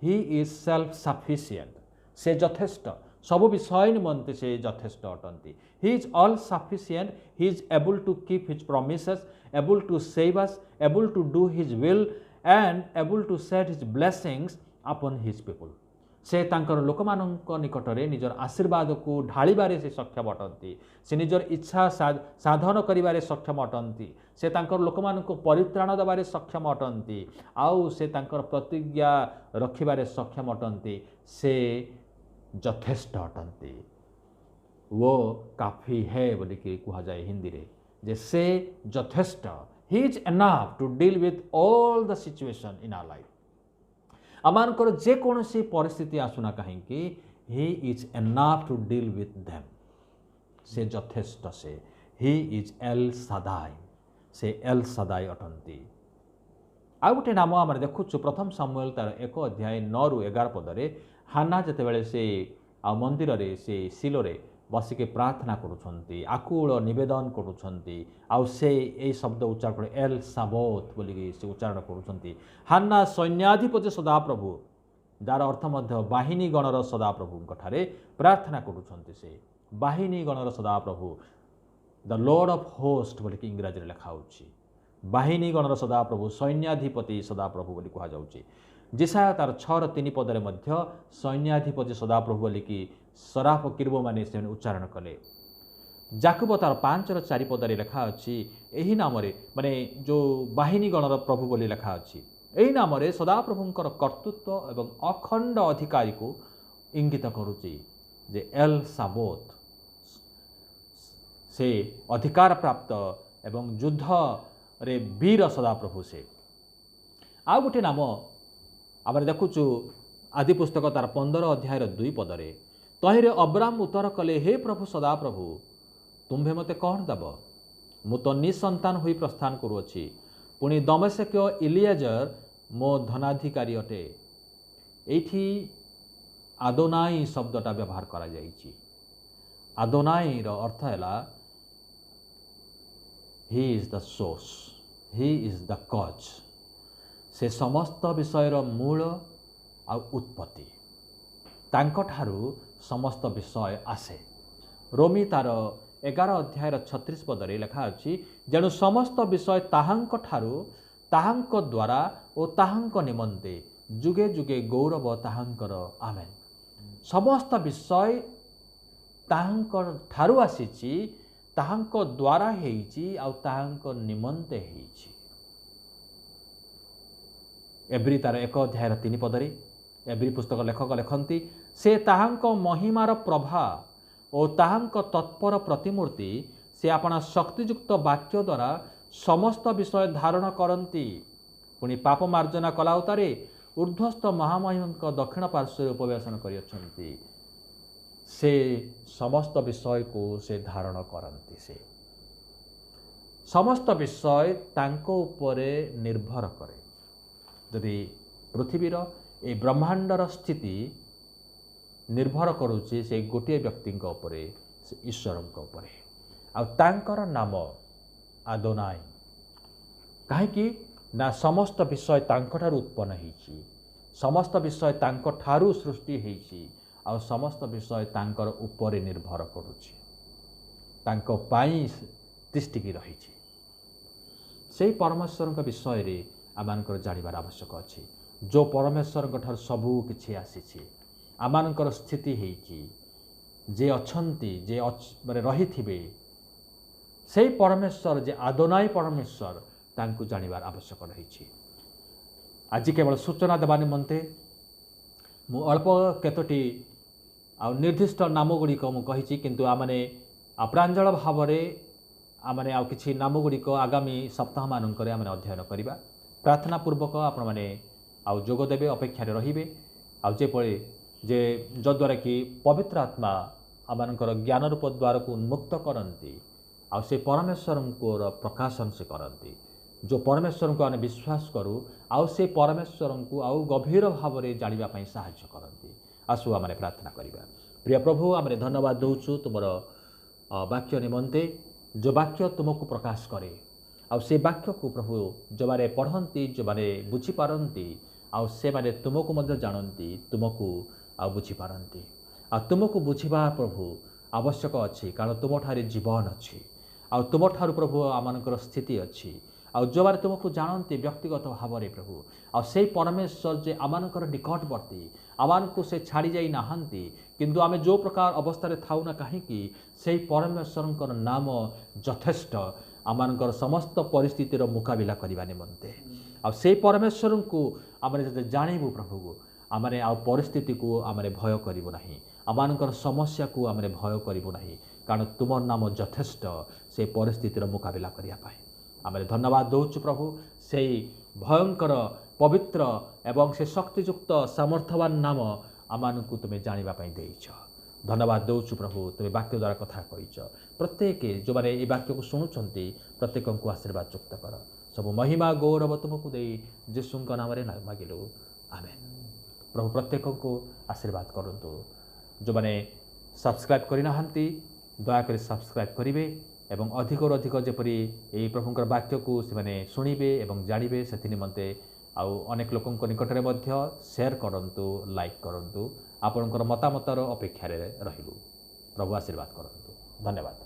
Speaker 1: ही इज सेल्फ सफिशिएंट, से यथेष्ट सब विषय निमंते से यथेष्ट अटंती। He is all sufficient, he is able to keep his promises, able to save us, able to do his will and able to set his blessings upon his people. से तांकर लोकमानंक निकटरे निजर आशीर्वाद को ढाळिबारे से सक्षम अटंती, से निजर इच्छा साधन करिबारे सक्षम अटंती, से तांकर लोकमानंक परित्राण देबारे सक्षम अटंती, आउ से तांकर प्रतिज्ञा रखिबारे सक्षम अटंती, से यथेष्ट अटंती। वो काफी है बोली कि कहा जाए हिंदी रे जे से यथेष्ट, he is enough to deal with all the situation in our life. आमानकर जे कोनोसी परिस्थिति आसुना कहीं he is enough to deal with them, से यथेष्ट, से ही इज एल सदाई, से एल सदाई अटंती। आ गोटे नाम आम देखुचु प्रथम सामुएल तार 1 अध्याय 9 रु 11 पदरे हाना जेतेबेले से मंदिर रे से सिलोरे बसिके प्रार्थना करुछंती, आकुल निवेदन करुछंती, आउ से ए शब्द उच्चारण कर एल साबोत बोली से उच्चारण करुछंती। हान्ना सैन्याधिपति सदाप्रभु जार अर्थ मध्य बाहिनी गणर सदाप्रभु ठारे प्रार्थना करुछंती। से बाहिनी गणर सदाप्रभु द लॉर्ड ऑफ होस्ट बोली कि इंग्रजी रे लिखा होछि, बाहिनी गणर सदाप्रभु सैन्याधिपति सदाप्रभु बोली कहा जाउछि। जिसाया तार 6:3 पदरे मध्य सैन्याधिपति सदाप्रभु बोली कि सराफ किरबो माने से उच्चारण कले। जाकुब तार 5:4 पदरे लिखा अछि एही नाम रे माने जो बाहिनी गणर प्रभु बोली लिखा अछि, एही नाम रे सदाप्रभुंकर कर्तृत्व एवं अखंड अधिकारी को इंगित करूची जे एल साबोत, से अधिकार प्राप्त एवं युद्ध रे वीर सदाप्रभु। से आ गोटे नाम आम देखुचु आदि पुस्तक तार 15 अध्याय 2 पदरे तहिरे अब्राम उत्तर कले हे प्रभु सदाप्रभु तुम्भे मते कौन दब, मु तो निसंतान हुई प्रस्थान करुअछि, पुणी दमशेक इलियाजर मो धनाधिकारी अटे। एठी आदोनाई शब्दटा व्यवहार करा जाइछि। आदोनाई रो अर्थ हैला he is the source, he is the cause, से समस्त विषयर मूल आ उत्पत्ति, तांको ठारू समस्त विषय आसे। रोमी तार 11 अध्याय 36 पदरे लिखा अछि जेणु समस्त विषय ताहांक ठारू ताहांक द्वारा ओ ताहांक निमंते जुगे जुगे गौरव ताहांकर आमेन। समस्त विषय ताहांक ठारू आसीछि, ताहांक द्वारा हेइछि आ ताहांक निमंते हेइछि। एब्री तार 1 अध्याय 3 पदरे एब्री पुस्तक लेखक लेखन्ति से ताहांक महिमार प्रभा और ताहांक तत्पर प्रतिमूर्ति से अपना शक्तियुक्त वाक्य द्वारा समस्त विषय धारण करती, पुणी पाप मार्जना कलाउतारे ऊर्ध्वस्थ महामहिमक दक्षिण पार्श्व उपवेशन करियछन्ति। से समस्त विषय को से धारण करती, से समस्त विषय तांको उपरे निर्भर करे। यदि पृथ्वीर ए ब्रह्मांडर स्थिति निर्भर करुचे से गोटे व्यक्ति से ईश्वर आर नाम आदोनाई कहीं ना समस्त विषय तांकठारु उत्पन्न होईची समस्त विषय तांकठारु सृष्टि होईची आ समस्त विषय तांकर ऊपर निर्भर करुची तांको पाई तिष्टिकी रही से परमेश्वर विषय रे आमानकर जानिबार आवश्यक अछि जो परमेश्वर ठार सबू किछि आसीछि आमानकर स्थिति होईची जे अछंती जे माने रहिथिबे से परमेश्वर जे आदोनाई परमेश्वर तांकु जानिबार आवश्यक रही आज केवल सूचना देवा निमंते मु अल्प केतोटी आ निर्दिष्ट नाम गुड़िक मुझे किंतु आमने प्रांजल भाव आमने आ किछि नाम गुड़िक आगामी सप्ताह मानक आमने अध्ययन करवा प्रार्थना पूर्वक आपण माने आ जोग देबे अपेक्षा रहिबे आ जेपरि जे जद्वारा कि पवित्र आत्मा आमनकर ज्ञान रूप द्वार को उन्मुक्त करती आ से परमेश्वर को प्रकाशन से करती जो परमेश्वर को आने विश्वास करूँ आउ से परमेश्वर को आउ गभीर भाव में जानापी साहाय्य करती आसु आम प्रार्थना करवा प्रिय प्रभु आम धन्यवाद दौचु तुम वाक्य निमंते जो वाक्य तुमको प्रकाश करे आउ से वाक्य को प्रभु जो माने पढ़ती जो माने बुझीपारती आउ से माने तुमको मध्य जानती तुमको आ बुझीपारती आ तुमको बुझा प्रभु आवश्यक अच्छी कारण तुम ठारे जीवन अच्छी आ तुम ठार प्रभु आमनकर स्थिति अच्छी आ जो बारे तुमको जानते व्यक्तिगत भाव में प्रभु आ से परमेश्वर जे आमनकर निकटवर्ती आमान को से छाड़ी जाई नाहंती किंतु आमे जो प्रकार अवस्था रे थाउ ना कहीं से परमेश्वर नाम यथेष्ट आमनकर समस्त परिस्थितिर मुकाबिला करने निमंते आ से परमेश्वर को आम जानबू प्रभु को आमने आ परिस्थिति को आमने भय करूँ ना आमनकर समस्या को आमने भय करूँ ना कारण तुम नाम यथेष्ट से परिस्थितिर मुकाबिला करने आम धन्यवाद दौचु प्रभु से भयंकर पवित्र एवं से शक्तियुक्त सामर्थ्यवान नाम आम को तुम्हें जानापी देच धन्यवाद दौचु प्रभु तुम्हें वाक्य द्वारा कथा कहीच प्रत्येक जो मैंने ये वाक्य को शुणुंट प्रत्येक को आशीर्वाद युक्त कर सब महिमा गौरव तुमको दे जीशु नाम मागिलु आमेन प्रभु प्रत्येक को आशीर्वाद करतु जो मैंने सब्सक्राइब करना दयाकोरी सब्सक्राइब करेंगे एवं अधिक अधिक जपरी यही प्रभुंकर वाक्य को से शुणिबे एवं जानिबे से निमंते आउ अनेक लोकंक निकटरे मध्य शेयर करंतु लाइक करंतु आपणकर मतामतर अपेक्षा रहिलु प्रभु आशीर्वाद करंतु धन्यवाद।